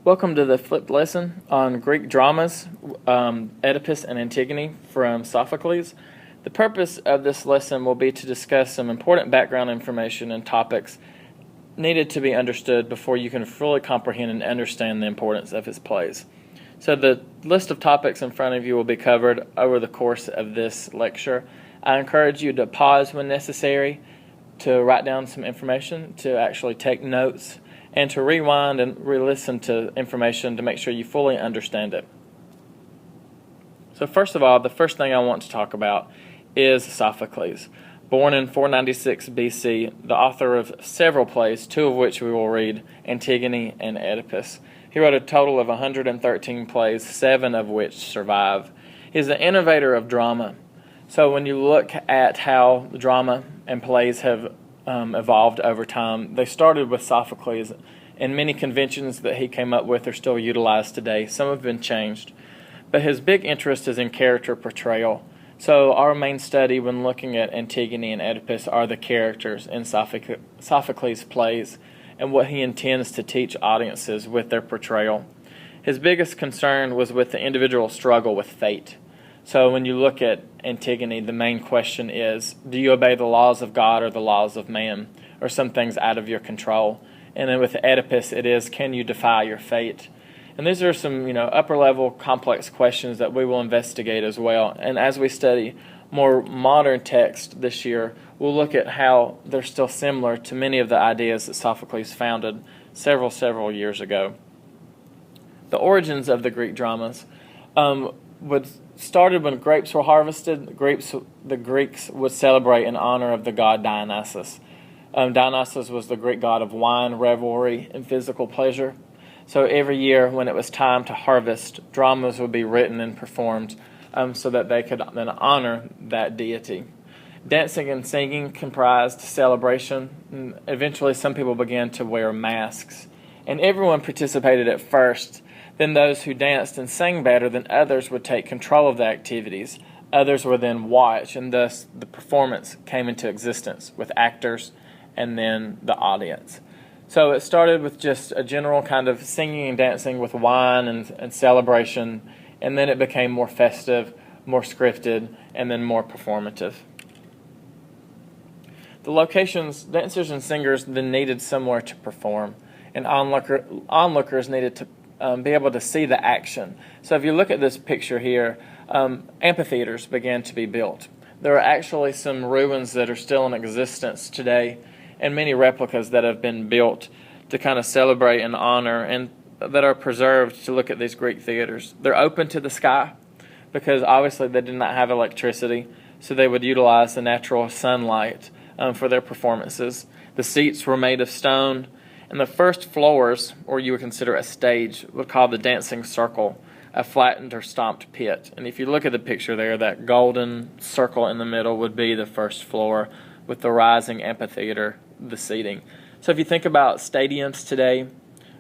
Welcome to the flipped lesson on Greek dramas, Oedipus and Antigone from Sophocles. The purpose of this lesson will be to discuss some important background information and topics needed to be understood before you can fully comprehend and understand the importance of his plays. So the list of topics in front of you will be covered over the course of this lecture. I encourage you to pause when necessary, to write down some information, to actually take notes, and to rewind and re-listen to information to make sure you fully understand it. So first of all, the first thing I want to talk about is Sophocles. Born in 496 BC, the author of several plays, two of which we will read, Antigone and Oedipus. He wrote a total of 113 plays, 7 of which survive. He's the innovator of drama. So when you look at how drama and plays have evolved over time, they started with Sophocles, and many conventions that he came up with are still utilized today. Some have been changed. But his big interest is in character portrayal. So our main study when looking at Antigone and Oedipus are the characters in Sophocles' plays and what he intends to teach audiences with their portrayal. His biggest concern was with the individual struggle with fate. So when you look at Antigone, the main question is, do you obey the laws of God or the laws of man, or some things out of your control? And then with Oedipus, it is, can you defy your fate? And these are some, upper-level complex questions that we will investigate as well. And as we study more modern text this year, we'll look at how they're still similar to many of the ideas that Sophocles founded several years ago. The origins of the Greek dramas started when grapes were harvested. The Greeks would celebrate in honor of the god Dionysus. Dionysus was the Greek god of wine, revelry, and physical pleasure. So every year when it was time to harvest, dramas would be written and performed so that they could then honor that deity. Dancing and singing comprised celebration. And eventually some people began to wear masks. And everyone participated at first. Then those who danced and sang better than others would take control of the activities. Others would then watch, and thus the performance came into existence with actors and then the audience. So it started with just a general kind of singing and dancing with wine and celebration, and then it became more festive, more scripted, and then more performative. The locations, dancers and singers then needed somewhere to perform, and onlookers needed to be able to see the action. So if you look at this picture here, amphitheaters began to be built. There are actually some ruins that are still in existence today, and many replicas that have been built to kind of celebrate and honor and that are preserved to look at these Greek theaters. They're open to the sky because obviously they did not have electricity, so they would utilize the natural sunlight for their performances. The seats were made of stone, and the first floors, or you would consider a stage, would call the dancing circle, a flattened or stomped pit. And if you look at the picture there, that golden circle in the middle would be the first floor with the rising amphitheater, the seating. So if you think about stadiums today,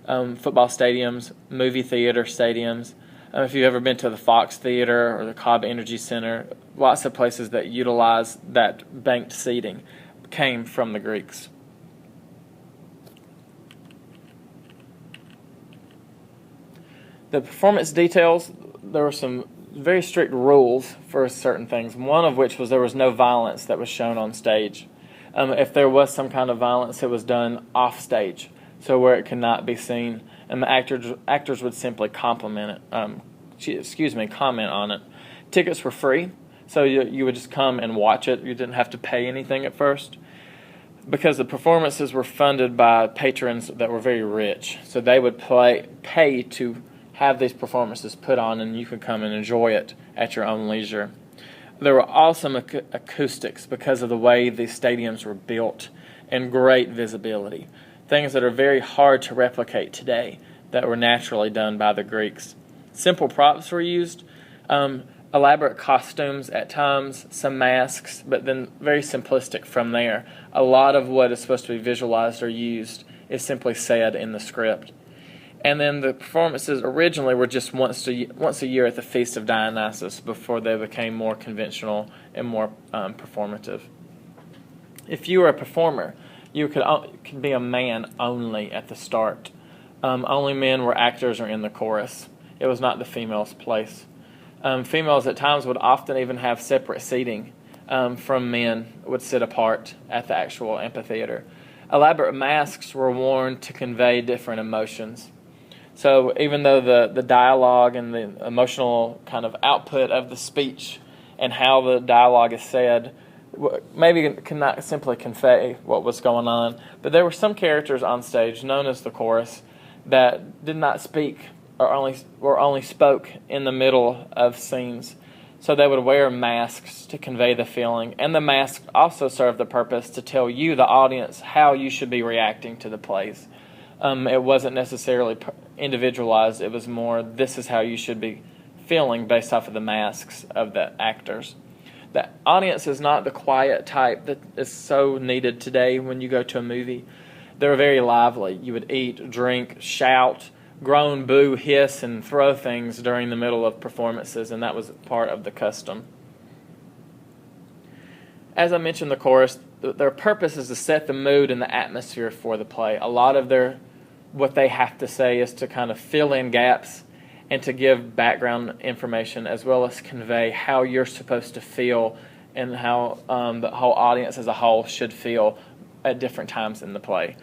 football stadiums, movie theater stadiums, if you've ever been to the Fox Theater or the Cobb Energy Center, lots of places that utilize that banked seating came from the Greeks. The performance details, there were some very strict rules for certain things, one of which was there was no violence that was shown on stage. If there was some kind of violence, it was done off stage, so where it could not be seen, and the actors would simply comment on it. Tickets were free, so you would just come and watch it. You didn't have to pay anything at first, because the performances were funded by patrons that were very rich, so they would pay to have these performances put on, and you could come and enjoy it at your own leisure. There were awesome acoustics because of the way these stadiums were built, and great visibility. Things that are very hard to replicate today that were naturally done by the Greeks. Simple props were used, elaborate costumes at times, some masks, but then very simplistic from there. A lot of what is supposed to be visualized or used is simply said in the script. And then the performances originally were just once a year at the Feast of Dionysus before they became more conventional and more performative. If you were a performer, you could be a man only at the start. Only men were actors or in the chorus. It was not the females' place. Females at times would often even have separate seating from men, would sit apart at the actual amphitheater. Elaborate masks were worn to convey different emotions. So even though the dialogue and the emotional kind of output of the speech and how the dialogue is said maybe cannot simply convey what was going on, but there were some characters on stage known as the chorus that did not speak or only spoke in the middle of scenes. So they would wear masks to convey the feeling, and the masks also served the purpose to tell you, the audience, how you should be reacting to the plays. It wasn't necessarily individualized. It was more, this is how you should be feeling based off of the masks of the actors. The audience is not the quiet type that is so needed today when you go to a movie. They were very lively. You would eat, drink, shout, groan, boo, hiss, and throw things during the middle of performances, and that was part of the custom. As I mentioned, the chorus, their purpose is to set the mood and the atmosphere for the play. A lot of what they have to say is to kind of fill in gaps and to give background information, as well as convey how you're supposed to feel and how the whole audience as a whole should feel at different times in the play.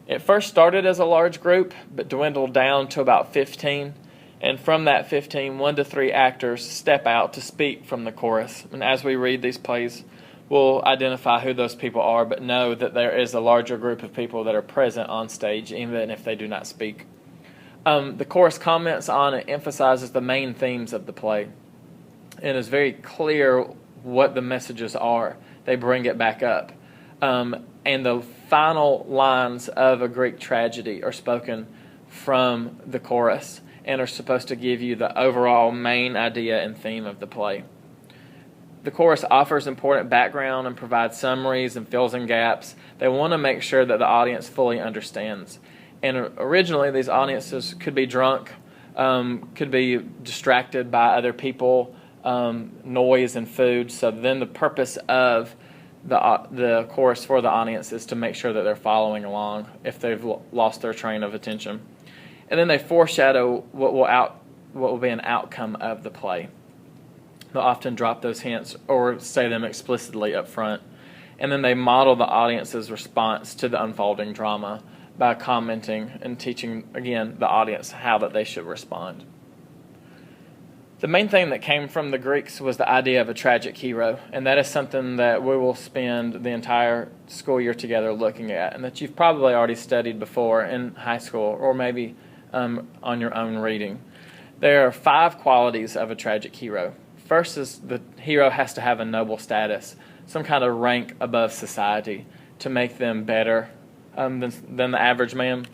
It first started as a large group, but dwindled down to about 15. And from that 15, 1 to 3 actors step out to speak from the chorus. And as we read these plays, we'll identify who those people are, but know that there is a larger group of people that are present on stage, even if they do not speak. The chorus comments on and emphasizes the main themes of the play. And is very clear what the messages are. They bring it back up. And the final lines of a Greek tragedy are spoken from the chorus and are supposed to give you the overall main idea and theme of the play. The chorus offers important background and provides summaries and fills in gaps. They want to make sure that the audience fully understands. And originally, these audiences could be drunk, could be distracted by other people, noise and food. So then the purpose of the chorus for the audience is to make sure that they're following along if they've lost their train of attention. And then they foreshadow what will be an outcome of the play. They'll often drop those hints or say them explicitly up front. And then they model the audience's response to the unfolding drama by commenting and teaching, again, the audience how that they should respond. The main thing that came from the Greeks was the idea of a tragic hero, and that is something that we will spend the entire school year together looking at, and that you've probably already studied before in high school or maybe on your own reading. There are 5 qualities of a tragic hero. First is the hero has to have a noble status, some kind of rank above society to make them better than the average man.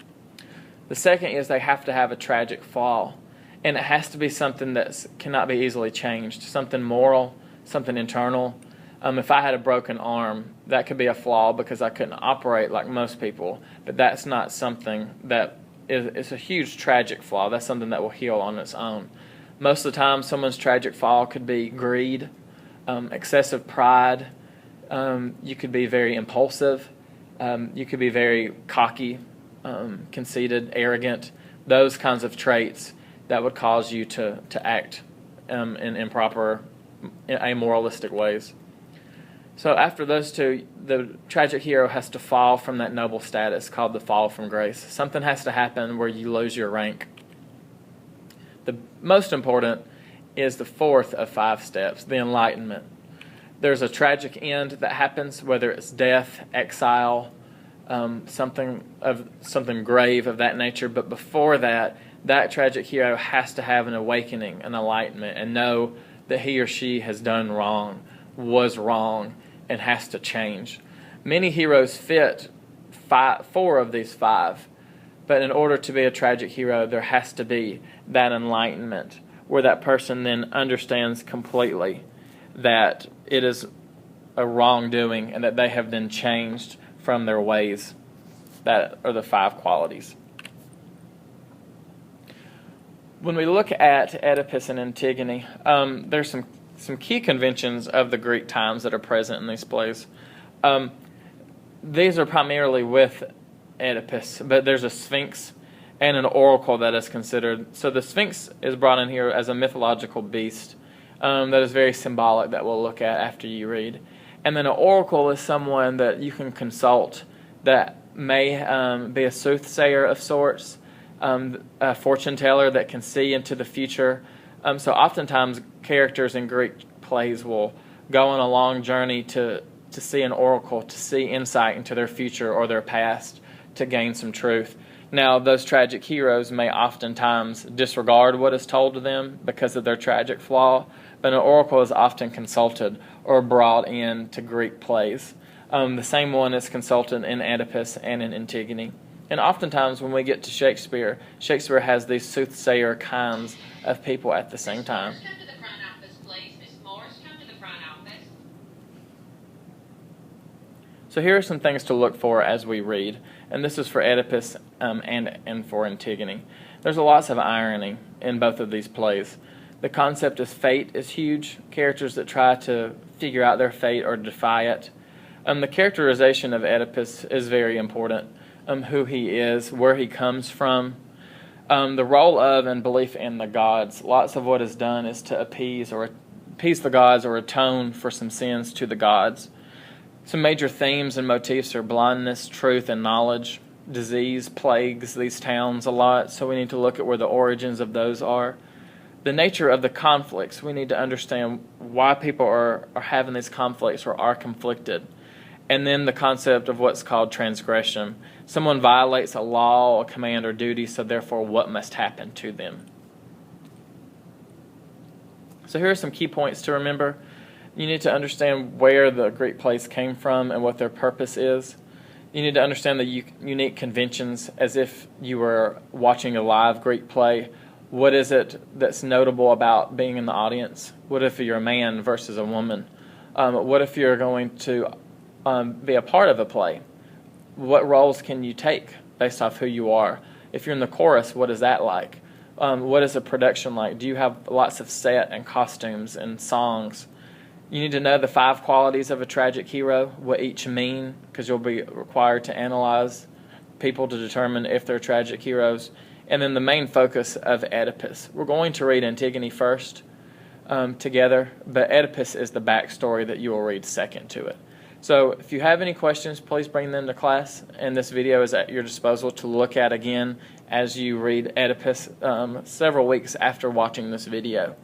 The second is they have to have a tragic fall. And it has to be something that cannot be easily changed, something moral, something internal. If I had a broken arm, that could be a flaw because I couldn't operate like most people. But that's not something that is a huge tragic flaw. That's something that will heal on its own. Most of the time, someone's tragic fall could be greed, excessive pride. You could be very impulsive. You could be very cocky, conceited, arrogant. Those kinds of traits that would cause you to act in improper, amoralistic ways. So after those two, the tragic hero has to fall from that noble status called the fall from grace. Something has to happen where you lose your rank. The most important is the 4th of 5 steps, the enlightenment. There's a tragic end that happens, whether it's death, exile, something grave of that nature. But before that tragic hero has to have an awakening, an enlightenment, and know that he or she has done wrong, was wrong, and has to change. Many heroes fit 4 of these 5, but in order to be a tragic hero, there has to be that enlightenment where that person then understands completely that it is a wrongdoing and that they have been changed from their ways. That are the 5 qualities. When we look at Oedipus and Antigone, there's some key conventions of the Greek times that are present in these plays. These are primarily with Oedipus, but there's a sphinx and an oracle that is considered. So the Sphinx is brought in here as a mythological beast that is very symbolic that we'll look at after you read. And then an oracle is someone that you can consult that may be a soothsayer of sorts, a fortune teller that can see into the future. So oftentimes characters in Greek plays will go on a long journey to see an oracle, to see insight into their future or their past, to gain some truth. Now, those tragic heroes may oftentimes disregard what is told to them because of their tragic flaw, but an oracle is often consulted or brought in to Greek plays. The same one is consulted in Oedipus and in Antigone. And oftentimes when we get to Shakespeare, Shakespeare has these soothsayer kinds of people at the same time. Come to the front office, please. Miss Morris, come to the front office. So here are some things to look for as we read, and this is for Oedipus and for Antigone. There's lots of irony in both of these plays. The concept of fate is huge, characters that try to figure out their fate or defy it. The characterization of Oedipus is very important, who he is, where he comes from. The role of and belief in the gods. Lots of what is done is to appease the gods or atone for some sins to the gods. Some major themes and motifs are blindness, truth, and knowledge. Disease plagues these towns a lot, so we need to look at where the origins of those are. The nature of the conflicts. We need to understand why people are having these conflicts or are conflicted. And then the concept of what's called transgression. Someone violates a law, a command, or duty, so therefore what must happen to them. So here are some key points to remember. You need to understand where the Greek plays came from and what their purpose is. You need to understand the unique conventions as if you were watching a live Greek play. What is it that's notable about being in the audience? What if you're a man versus a woman? What if you're going to be a part of a play? What roles can you take based off who you are? If you're in the chorus, what is that like? What is a production like? Do you have lots of set and costumes and songs? You need to know the 5 qualities of a tragic hero, what each mean, because you'll be required to analyze people to determine if they're tragic heroes. And then the main focus of Oedipus. We're going to read Antigone first together, but Oedipus is the backstory that you will read second to it. So if you have any questions, please bring them to class, and this video is at your disposal to look at again as you read Oedipus several weeks after watching this video.